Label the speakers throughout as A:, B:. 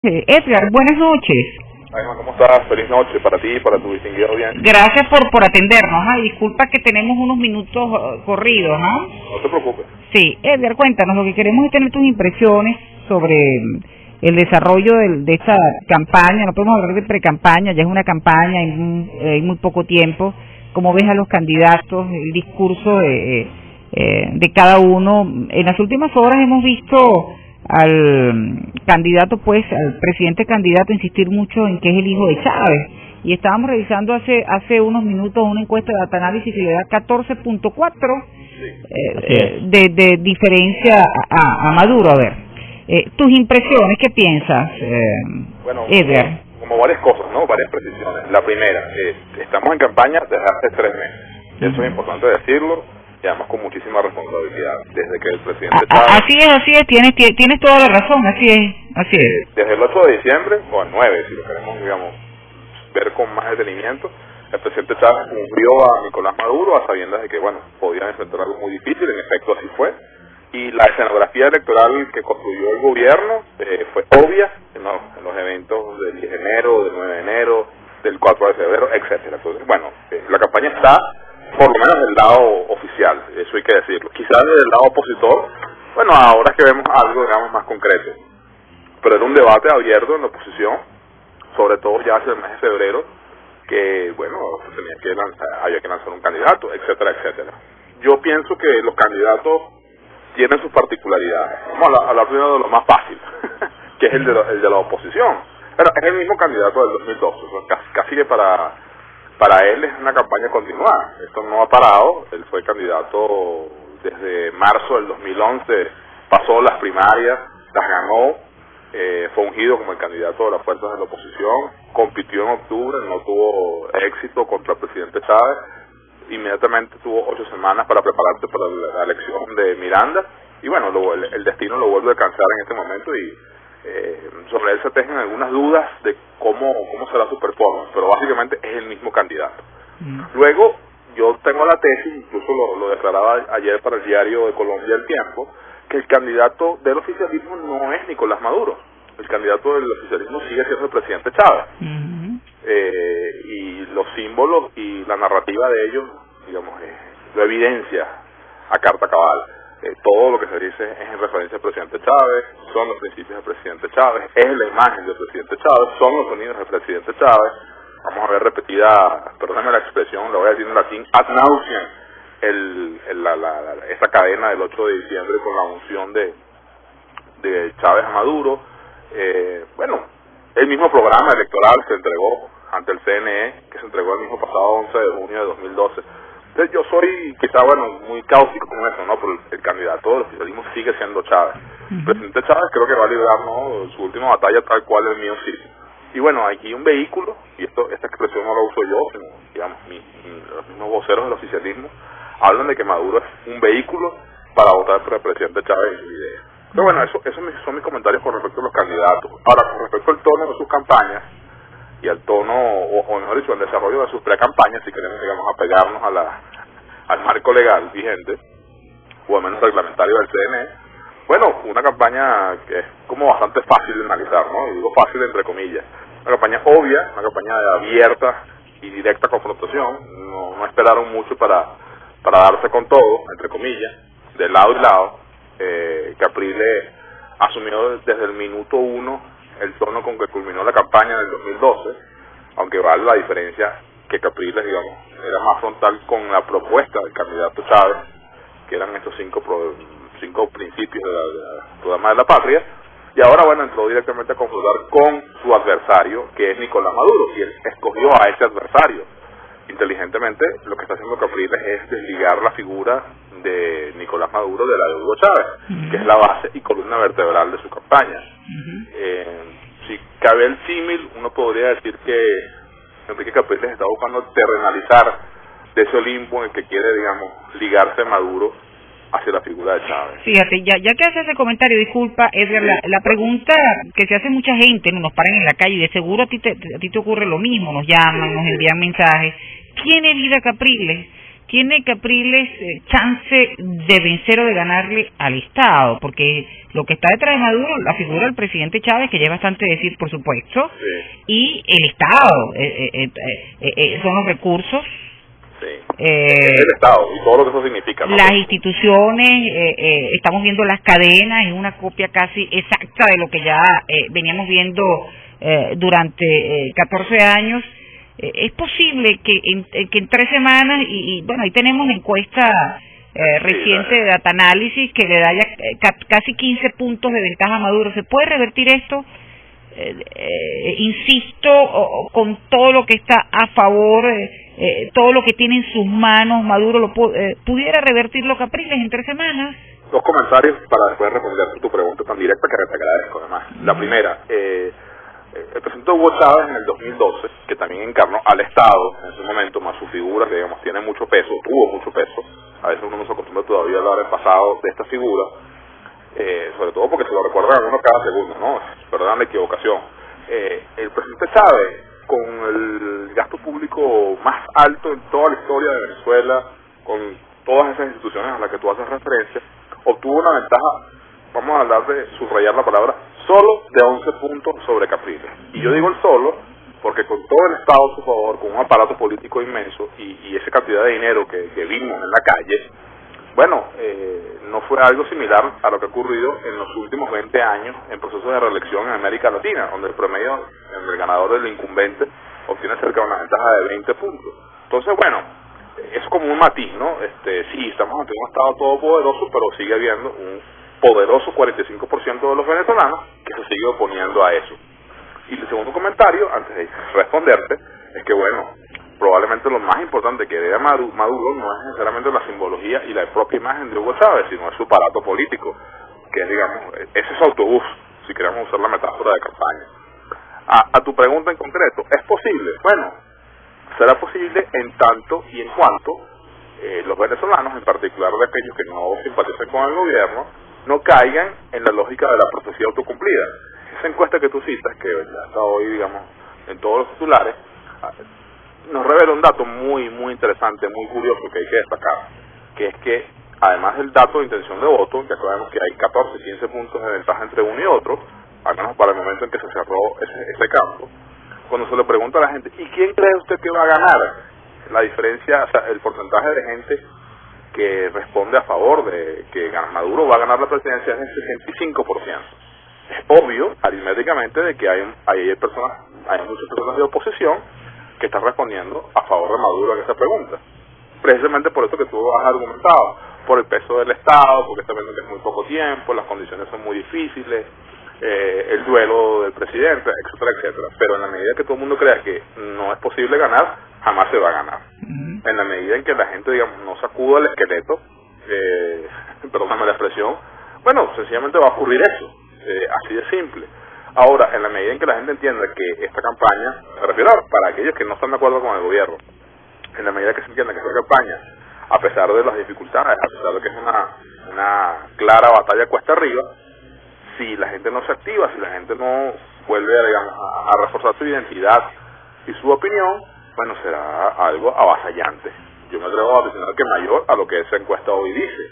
A: Edgar, buenas noches.
B: Aima, ¿cómo estás? Feliz noche para ti y para tu distinguido audiencia.
A: Gracias por atendernos. Disculpa que tenemos unos minutos corridos, ¿no?
B: No te preocupes.
A: Sí, Edgar, cuéntanos, lo que queremos es tener tus impresiones sobre el desarrollo de esta campaña. No podemos hablar de pre-campaña, ya es una campaña en muy poco tiempo. ¿Cómo ves a los candidatos, el discurso de cada uno? En las últimas horas hemos visto al candidato, al presidente candidato, insistir mucho en que es el hijo de Chávez, y estábamos revisando hace unos minutos una encuesta de Data-Análisis que le da 14.4 de diferencia a Maduro. A ver, tus impresiones, ¿qué piensas,
B: bueno,
A: Edgar?
B: Como varias cosas, ¿no? Varias precisiones. La primera, estamos en campaña desde hace 3 meses, eso es importante decirlo, y además con muchísima responsabilidad, desde que el presidente Chávez...
A: Así es, tienes toda la razón, así es.
B: Desde el 8 de diciembre, o el 9, si lo queremos, digamos, ver con más detenimiento, el presidente Chávez cumplió a Nicolás Maduro a sabiendas de que, bueno, podían enfrentar algo muy difícil, en efecto así fue, y la escenografía electoral que construyó el gobierno fue obvia en los eventos del 10 de enero, del 9 de enero, del 4 de febrero, etcétera. Entonces, bueno, la campaña está por lo menos del lado oficial, eso hay que decirlo. Quizás desde el lado opositor, bueno, ahora es que vemos algo, digamos, más concreto. Pero era un debate abierto en la oposición, sobre todo ya hacia el mes de febrero, que, bueno, había que lanzar un candidato, etcétera, etcétera. Yo pienso que los candidatos tienen sus particularidades. Vamos a hablar primero de lo más fácil, que es el de la oposición. Bueno, es el mismo candidato del 2012, o sea, casi que para él es una campaña continuada. Esto no ha parado. Él fue candidato desde marzo del 2011, pasó las primarias, las ganó, fue ungido como el candidato de las fuerzas de la oposición, compitió en octubre, no tuvo éxito contra el presidente Chávez, inmediatamente tuvo 8 semanas para prepararse para la elección de Miranda, y bueno, el destino lo vuelve a alcanzar en este momento, y sobre él se tejen algunas dudas de cómo será su performance, pero básicamente es el mismo candidato. Luego, yo tengo la tesis, incluso lo declaraba ayer para el diario de Colombia El Tiempo, que el candidato del oficialismo no es Nicolás Maduro. El candidato del oficialismo sigue siendo el presidente Chávez. Y los símbolos y la narrativa de ellos, digamos, lo evidencia a carta cabal. Todo lo que se dice es en referencia al presidente Chávez, son los principios del presidente Chávez, es la imagen del presidente Chávez, son los sonidos del presidente Chávez. Vamos a ver repetida, perdóname la expresión, lo voy a decir en latín, ad nauseam, esa cadena del 8 de diciembre con la unción de Chávez a Maduro. Bueno, el mismo programa electoral se entregó ante el CNE, que se entregó el mismo pasado 11 de junio de 2012. Entonces yo soy quizá, bueno, muy cáustico con eso, ¿no? Pero el candidato del oficialismo sigue siendo Chávez. El presidente Chávez creo que va a librar, ¿no?, su última batalla tal cual el mío sí. Y bueno, aquí un vehículo, y esta expresión no la uso yo, sino, digamos, los mismos voceros del oficialismo hablan de que Maduro es un vehículo para votar por el presidente Chávez y su idea. Pero bueno, esos son mis comentarios con respecto a los candidatos. Ahora, con respecto al tono de sus campañas, y al tono, o mejor dicho, al desarrollo de sus pre-campañas, si queremos, digamos, apegarnos al marco legal vigente, o al menos reglamentario del CNE, bueno, una campaña que es como bastante fácil de analizar, ¿no? Y digo fácil entre comillas. Una campaña obvia, una campaña de abierta y directa confrontación. No esperaron mucho para darse con todo, entre comillas, de lado y lado. Capriles asumió desde el minuto 1 el tono con que culminó la campaña del 2012, aunque vale la diferencia que Capriles, digamos, era más frontal con la propuesta del candidato Chávez, que eran estos 5 principios del programa de la patria, y ahora, bueno, entró directamente a confrontar con su adversario, que es Nicolás Maduro, y él escogió a ese adversario. Inteligentemente, lo que está haciendo Capriles es desligar la figura de Nicolás Maduro de la de Hugo Chávez, que es la base y columna vertebral de su campaña. Si cabe el símil, uno podría decir que Enrique Capriles está buscando terrenalizar de ese Olimpo en el que quiere, digamos, ligarse Maduro hacia la figura de Chávez.
A: Fíjate, ya que hace ese comentario, disculpa, Edgar, la pregunta que se hace mucha gente, nos paran en la calle, y de seguro a ti te ocurre lo mismo, nos llaman, nos envían mensajes. ¿Quién evita Capriles? ¿tiene Capriles chance de vencer o de ganarle al Estado? Porque lo que está detrás de Maduro, la figura del presidente Chávez, que ya es bastante decir, por supuesto,
B: Sí.
A: y el Estado, son los recursos.
B: Sí. El Estado y todo lo que eso significa, ¿no?
A: Las instituciones, estamos viendo las cadenas, es una copia casi exacta de lo que ya veníamos viendo durante 14 años. Es posible que en 3 semanas, y bueno, ahí tenemos la encuesta reciente de Data Analysis que le da ya casi 15 puntos de ventaja a Maduro. ¿Se puede revertir esto? Insisto, con todo lo que está a favor, todo lo que tiene en sus manos, Maduro pudiera revertirlo Capriles en 3 semanas.
B: 2 comentarios para después responder tu pregunta tan directa que te agradezco además. La primera, el presidente Hugo Chávez en el 2012, que también encarnó al Estado en ese momento, más su figura, que digamos tiene mucho peso, tuvo mucho peso, a veces uno no se acostumbra todavía a hablar en pasado de esta figura, sobre todo porque se lo recuerdan a uno cada segundo, ¿no? Perdón la equivocación. El presidente Chávez, con el gasto público más alto en toda la historia de Venezuela, con todas esas instituciones a las que tú haces referencia, obtuvo una ventaja, vamos a hablar de subrayar la palabra, solo de 11 puntos sobre Capriles. Y yo digo el solo porque con todo el Estado a su favor, con un aparato político inmenso y esa cantidad de dinero que vimos en la calle, bueno, no fue algo similar a lo que ha ocurrido en los últimos 20 años en procesos de reelección en América Latina, donde el promedio, el ganador del incumbente, obtiene cerca de una ventaja de 20 puntos. Entonces, bueno, es como un matiz, ¿no? Sí, estamos ante un Estado todopoderoso, pero sigue habiendo un poderoso 45% de los venezolanos que se sigue oponiendo a eso. Y el segundo comentario, antes de responderte, es que, bueno, probablemente lo más importante que vea Maduro no es necesariamente la simbología y la propia imagen de Hugo Chávez, sino es su aparato político, que es, digamos, ese es autobús, si queremos usar la metáfora de campaña. A tu pregunta en concreto, ¿es posible? Bueno, será posible en tanto y en cuanto los venezolanos, en particular de aquellos que no simpatizan con el gobierno, no caigan en la lógica de la profecía autocumplida. Esa encuesta que tú citas, que ya está hoy, digamos, en todos los titulares, nos revela un dato muy, muy interesante, muy curioso que hay que destacar, que es que, además del dato de intención de voto, ya sabemos que hay 14, 15 puntos de ventaja entre uno y otro, al menos para el momento en que se cerró ese campo, cuando se le pregunta a la gente, ¿y quién cree usted que va a ganar? La diferencia, o sea, el porcentaje de gente que responde a favor de que Maduro va a ganar la presidencia es del 65%. Es obvio, aritméticamente, de que hay muchas personas de oposición que están respondiendo a favor de Maduro en esa pregunta. Precisamente por eso que tú has argumentado, por el peso del Estado, porque está viendo que es muy poco tiempo, las condiciones son muy difíciles, el duelo del presidente, etcétera, etcétera. Pero en la medida que todo el mundo crea que no es posible ganar, jamás se va a ganar. En la medida en que la gente, digamos, no sacuda el esqueleto, perdóname la expresión, bueno, sencillamente va a ocurrir eso, así de simple. Ahora, en la medida en que la gente entienda que esta campaña, me refiero para aquellos que no están de acuerdo con el gobierno, en la medida que se entienda que esta campaña, a pesar de las dificultades, a pesar de que es una clara batalla cuesta arriba, si la gente no se activa, si la gente no vuelve, digamos, a reforzar su identidad y su opinión, bueno, será algo avasallante. Yo me atrevo a mencionar que mayor a lo que esa encuesta hoy dice.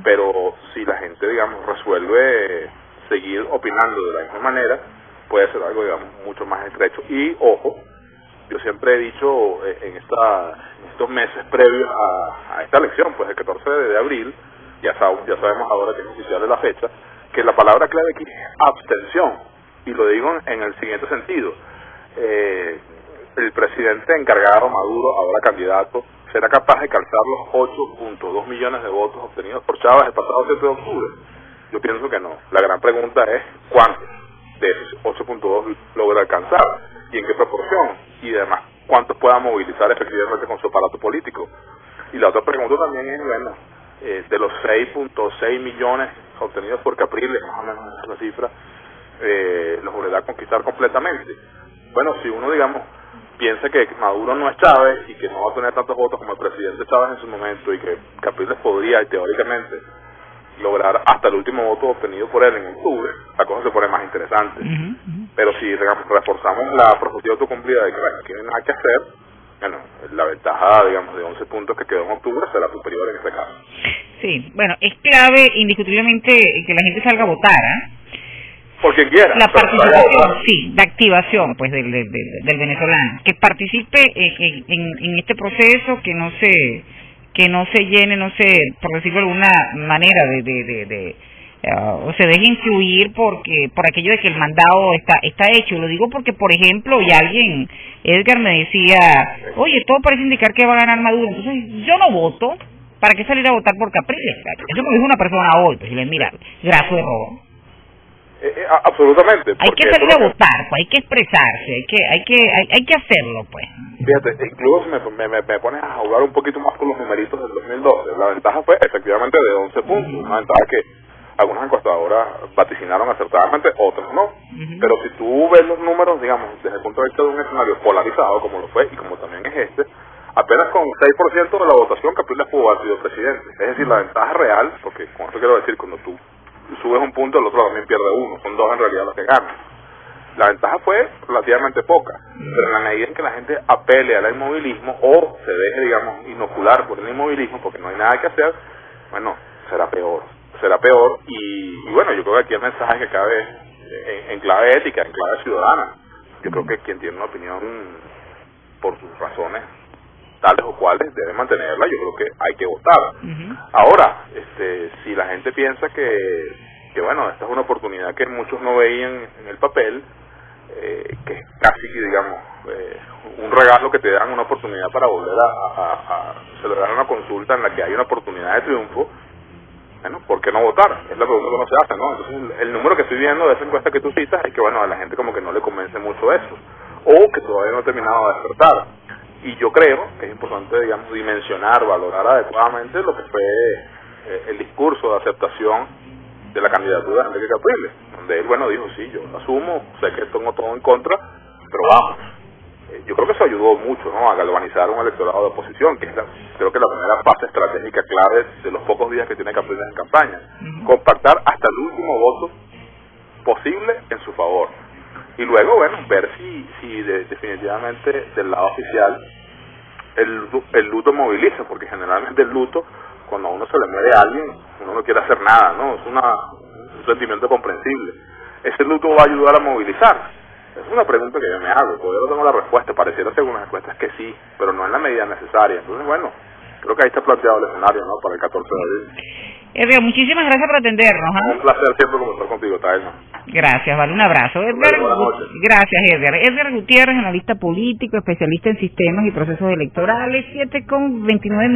B: Pero si la gente, digamos, resuelve seguir opinando de la misma manera, puede ser algo, digamos, mucho más estrecho. Y, ojo, yo siempre he dicho en estos meses previos a esta elección, pues el 14 de abril, ya sabemos ahora que es oficial de la fecha, que la palabra clave aquí es abstención. Y lo digo en el siguiente sentido. El presidente encargado, Maduro, ahora candidato, será capaz de calzar los 8.2 millones de votos obtenidos por Chávez el pasado 7 de octubre. Yo pienso que no. La gran pregunta es ¿cuántos de esos 8.2 logra alcanzar? ¿Y en qué proporción? Y además, ¿cuántos pueda movilizar efectivamente con su aparato político? Y la otra pregunta también es, bueno, de los 6.6 millones obtenidos por Capriles, más o menos esa es la cifra, los volverá a conquistar completamente. Bueno, si uno, digamos, piensa que Maduro no es Chávez y que no va a tener tantos votos como el presidente Chávez en su momento y que Capriles podría, teóricamente, lograr hasta el último voto obtenido por él en octubre, la cosa se pone más interesante. Pero si, digamos, reforzamos la profecía autocumplida de que aquí no hay nada que hacer, bueno, la ventaja, digamos, de 11 puntos que quedó en octubre será superior en este caso.
A: Sí, bueno, es clave indiscutiblemente que la gente salga a votar, ¿eh?
B: Por quien quiera.
A: La participación, sí, la activación, pues, del venezolano, que participe en este proceso, que no se llene, no sé, por decirlo de alguna manera, o se deje influir por aquello de que el mandado está hecho. Lo digo porque, por ejemplo, Edgar me decía, oye, todo parece indicar que va a ganar Maduro, entonces yo no voto. ¿Para qué salir a votar por Capriles? Eso me dijo una persona hoy, pues, y le mira, graso de robo.
B: Absolutamente.
A: Hay que salir a votar, pues, hay que expresarse, hay que hacerlo, pues.
B: Fíjate, incluso me pones a jugar un poquito más con los numeritos del 2012. La ventaja fue efectivamente de 11 puntos, una ventaja que algunas encuestadoras vaticinaron acertadamente, otras no. Pero si tú ves los números, digamos, desde el punto de vista de un escenario polarizado, como lo fue y como también es este, apenas con 6% de la votación Capriles pudo haber sido presidente. Es decir, la ventaja real, porque con eso quiero decir, cuando tú subes un punto, el otro también pierde uno, son dos en realidad los que ganan. La ventaja fue relativamente poca, pero en la medida en que la gente apele al inmovilismo o se deje, digamos, inocular por el inmovilismo, porque no hay nada que hacer, bueno, será peor y bueno, yo creo que aquí el mensaje que cabe en clave ética, en clave ciudadana. Yo creo que quien tiene una opinión por sus razones tales o cuales debe mantenerla. Yo creo que hay que votar. Ahora, si la gente piensa que bueno, esta es una oportunidad que muchos no veían en el papel, que es casi, digamos, un regalo que te dan, una oportunidad para volver a celebrar una consulta en la que hay una oportunidad de triunfo, bueno, ¿por qué no votar? Es la pregunta que no se hace, ¿no? Entonces, el número que estoy viendo de esa encuesta que tú citas es que, bueno, a la gente como que no le convence mucho eso, o que todavía no ha terminado de despertar. Y yo creo que es importante, digamos, dimensionar, valorar adecuadamente lo que fue el discurso de aceptación de la candidatura de Enrique Capriles, donde él, bueno, dijo, sí, yo asumo, sé que tengo todo en contra, pero vamos. Yo creo que eso ayudó mucho, ¿no?, a galvanizar un electorado de oposición, que es creo que la primera fase estratégica clave de los pocos días que tiene Capriles en campaña. Compactar hasta el último voto posible en su favor. Y luego, bueno, ver si definitivamente del lado oficial el luto moviliza, porque generalmente el luto, cuando a uno se le muere a alguien, uno no quiere hacer nada, ¿no? Es un sentimiento comprensible. ¿Ese luto va a ayudar a movilizar? Es una pregunta que yo me hago, todavía no tengo la respuesta. Pareciera según las respuestas que sí, pero no en la medida necesaria. Entonces, bueno, creo que ahí está planteado el escenario, ¿no?, para el 14 de abril.
A: Edgar, muchísimas gracias por atendernos.
B: Un placer siempre conversar contigo, Taima.
A: Gracias, vale, un abrazo. Gracias, Edgar. Edgar Gutiérrez, analista político, especialista en sistemas y procesos electorales, 7:29.